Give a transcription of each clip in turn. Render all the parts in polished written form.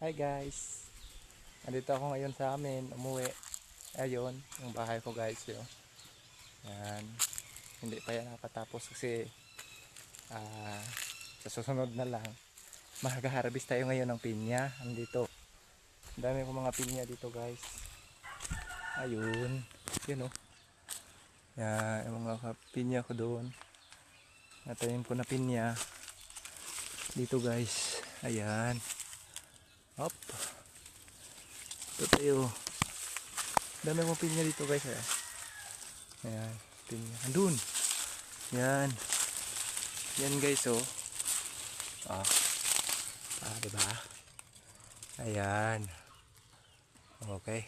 Hi guys, nandito ako ngayon sa amin, umuwi. Ayun, yung bahay ko guys yun. Yan, hindi pa yan nakatapos kasi ah, sa susunod na lang. Mag-harvest tayo ngayon ng pinya. Nandito, ang dami ko mga pinya dito guys. Ayun, yun oh. Yan, yung mga pinya ko doon. Natanim ko na pinya. Dito guys, ayan. Hop. Ito tayo. Dami kong pinya dito guys. Ayan, pinya. Andun. Yan. Yan guys oh. Ah, diba? Ayan. Okay.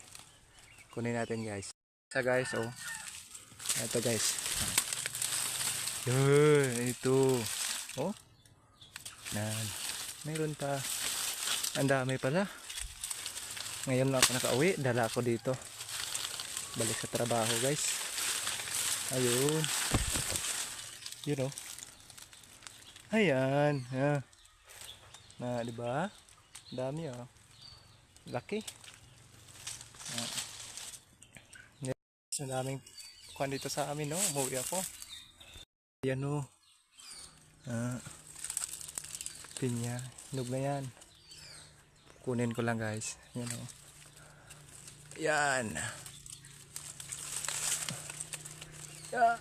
Kunin natin guys. Isa guys oh. Ito guys. Yan, ito. Oh. Yan. Mayroon pa. Ang dami pala. Ngayon lang ako nakauwi. Dala ako dito. Balik sa trabaho guys. Ayun. Yun oh. Ayan. Yeah. Na, di ba? Dami oh. Laki. Ang daming kuhan dito sa amin no. Umuwi ako. Ayan oh. Pinya. Hinog na yan. Kunin ko lang guys. Yan oh. Yan. Yeah.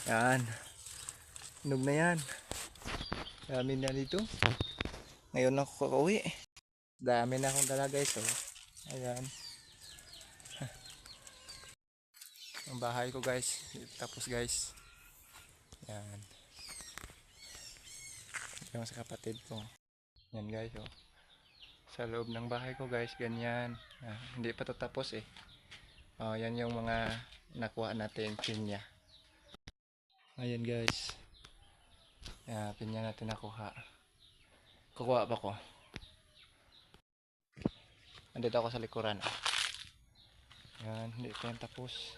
Yan. Hinog na yan. Dami na dito. Ngayon ako kakauwi. Dami na akong dala guys oh. Ayan. Ang bahay ko guys. Tapos guys. Yan. Yung sa kapatid ko. Yan guys oh. Sa loob ng bahay ko guys. Ganyan. Hindi pa ito tapos eh. Oh, yan yung mga nakuha natin pinya. Ayan guys. Yan, pinya natin nakuha. Kukuha pa ko. Nandito ako sa likuran. Yan, hindi pa yan tapos.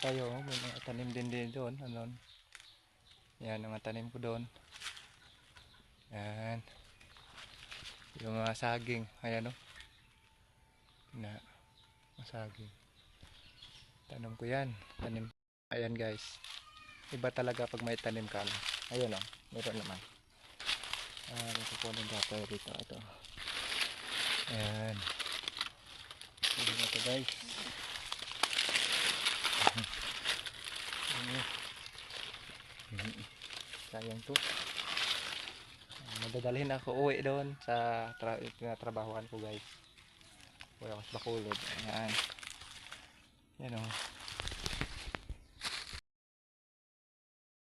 Tayo, may mga tanim din doon. Ano? Yan, mga tanim ko doon. Yan. Yung mga saging. Ayan o. Na, saging. Tanim ko yan. Tanim. Ayan guys. Iba talaga pag may tanim ka. Ayan o. Meron naman. Kukunin tayo dito. Ito. Ayan. Ito na ito guys. Sayang to. Madadalhin ako uwi doon sa tinatrabahuan ko guys. Uwi ako sa Bacolod. Ayan. Yan o.